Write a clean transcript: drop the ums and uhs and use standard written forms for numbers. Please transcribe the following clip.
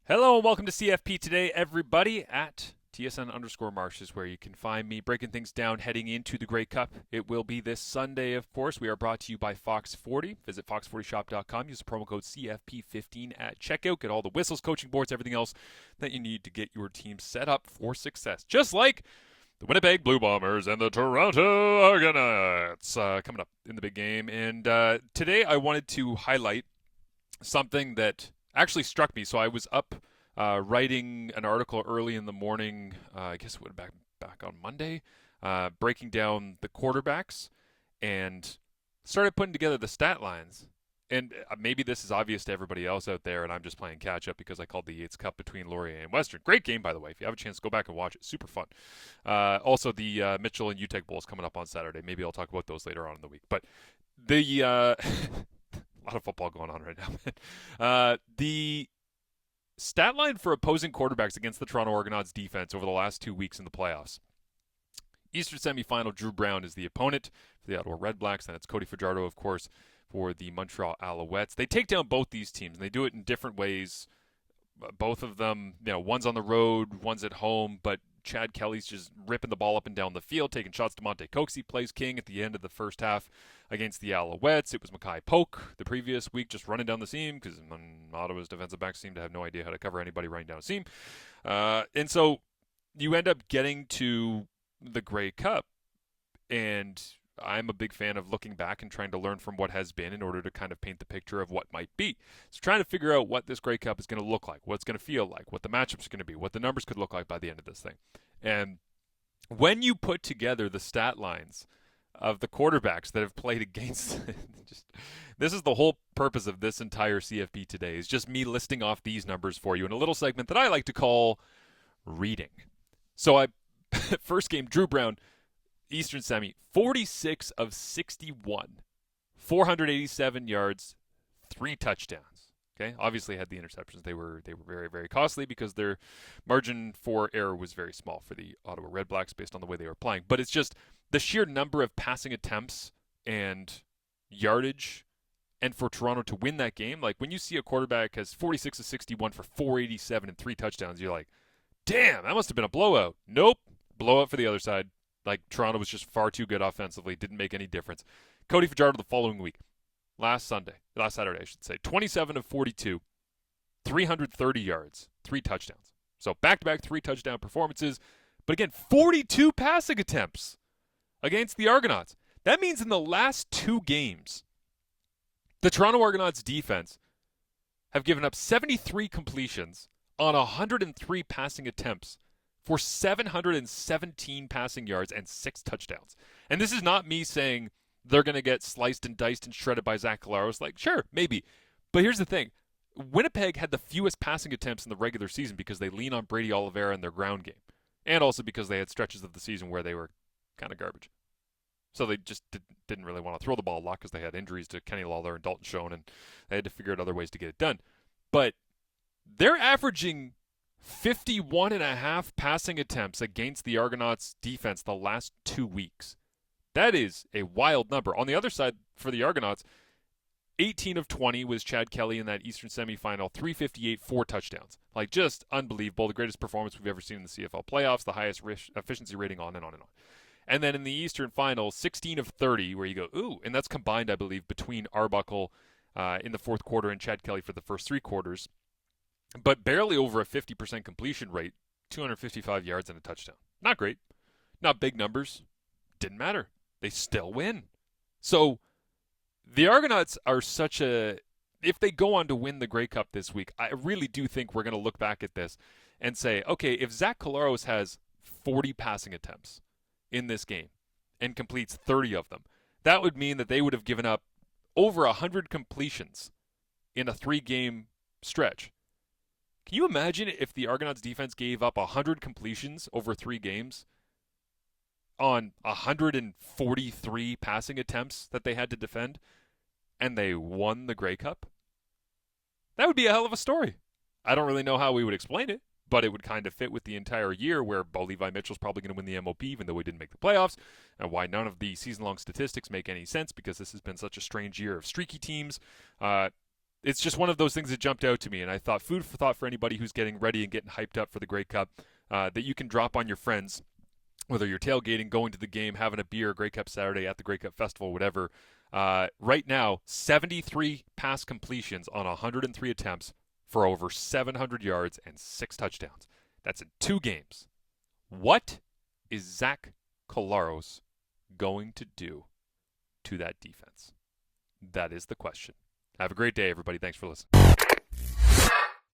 Hello and welcome to CFP Today, everybody. At TSN_Marsh is where you can find me breaking things down heading into the Grey Cup. It will be this Sunday, of course. We are brought to you by Fox 40. Visit fox40shop.com. Use the promo code CFP15 at checkout. Get all the whistles, coaching boards, everything else that you need to get your team set up for success. Just like the Winnipeg Blue Bombers and the Toronto Argonauts coming up in the big game. And today I wanted to highlight something that actually struck me. So I was up writing an article early in the morning. I guess it would have back on Monday, breaking down the quarterbacks and started putting together the stat lines. And maybe this is obvious to everybody else out there, and I'm just playing catch up because I called the Yates Cup between Laurier and Western. Great game, by the way. If you have a chance, go back and watch it. Super fun. Also, the Mitchell and UTEC Bowl is coming up on Saturday. Maybe I'll talk about those later on in the week. But the a lot of football going on right now. The stat line for opposing quarterbacks against the Toronto Argonauts defense over the last 2 weeks in the playoffs. Eastern semifinal, Drew Brown is the opponent for the Ottawa Redblacks, and it's Cody Fajardo, of course, for the Montreal Alouettes. They take down both these teams, and they do it in different ways. Both of them, one's on the road, one's at home, but Chad Kelly's just ripping the ball up and down the field, taking shots to Monte Coxie, plays king at the end of the first half against the Alouettes. It was Mackay Polk the previous week just running down the seam because Ottawa's defensive backs seem to have no idea how to cover anybody running down a seam. And so you end up getting to the Grey Cup, and I'm a big fan of looking back and trying to learn from what has been in order to kind of paint the picture of what might be. So trying to figure out what this Grey Cup is going to look like, what it's going to feel like, what the matchups are going to be, what the numbers could look like by the end of this thing. And when you put together the stat lines of the quarterbacks that have played against this is the whole purpose of this entire CFP today, is just me listing off these numbers for you in a little segment that I like to call reading. So first game, Drew Brown, Eastern Semi, 46 of 61, 487 yards, 3 touchdowns. Okay, obviously had the interceptions. They were very, very costly because their margin for error was very small for the Ottawa Redblacks based on the way they were playing. But it's just the sheer number of passing attempts and yardage, and for Toronto to win that game. Like when you see a quarterback has 46 of 61 for 487 and 3 touchdowns, you're like, damn, that must have been a blowout. Nope, blowout for the other side. Like, Toronto was just far too good offensively, didn't make any difference. Cody Fajardo the following week, last Saturday, I should say, 27 of 42, 330 yards, 3 touchdowns. So back-to-back 3 touchdown performances. But again, 42 passing attempts against the Argonauts. That means in the last 2 games, the Toronto Argonauts defense have given up 73 completions on 103 passing attempts for 717 passing yards and 6 touchdowns. And this is not me saying they're going to get sliced and diced and shredded by Zach Collaros. Like, sure, maybe. But here's the thing. Winnipeg had the fewest passing attempts in the regular season because they lean on Brady Oliveira in their ground game. And also because they had stretches of the season where they were kind of garbage. So they just didn't really want to throw the ball a lot because they had injuries to Kenny Lawler and Dalton Schoen, and they had to figure out other ways to get it done. But they're averaging 51.5 passing attempts against the Argonauts defense the last 2 weeks. That is a wild number. On the other side, for the Argonauts, 18 of 20 was Chad Kelly in that Eastern semifinal, 358, 4 touchdowns. Like, just unbelievable. The greatest performance we've ever seen in the CFL playoffs, the highest efficiency rating, on and on and on. And then in the Eastern final, 16 of 30, where you go, ooh, and that's combined, I believe, between Arbuckle in the fourth quarter and Chad Kelly for the first 3 quarters. But barely over a 50% completion rate, 255 yards and a touchdown. Not great. Not big numbers. Didn't matter. They still win. So the Argonauts are such a... If they go on to win the Grey Cup this week, I really do think we're going to look back at this and say, okay, if Zach Collaros has 40 passing attempts in this game and completes 30 of them, that would mean that they would have given up over 100 completions in a 3-game stretch. Can you imagine if the Argonauts defense gave up 100 completions over 3 games on 143 passing attempts that they had to defend, and they won the Grey Cup? That would be a hell of a story. I don't really know how we would explain it, but it would kind of fit with the entire year where Bo Levi Mitchell's probably going to win the MOP even though he didn't make the playoffs, and why none of the season-long statistics make any sense because this has been such a strange year of streaky teams. it's just one of those things that jumped out to me, and I thought food for thought for anybody who's getting ready and getting hyped up for the Grey Cup, that you can drop on your friends, whether you're tailgating, going to the game, having a beer, Grey Cup Saturday at the Grey Cup Festival, whatever. Right now, 73 pass completions on 103 attempts for over 700 yards and 6 touchdowns. That's in 2 games. What is Zach Collaros going to do to that defense? That is the question. Have a great day, everybody. Thanks for listening.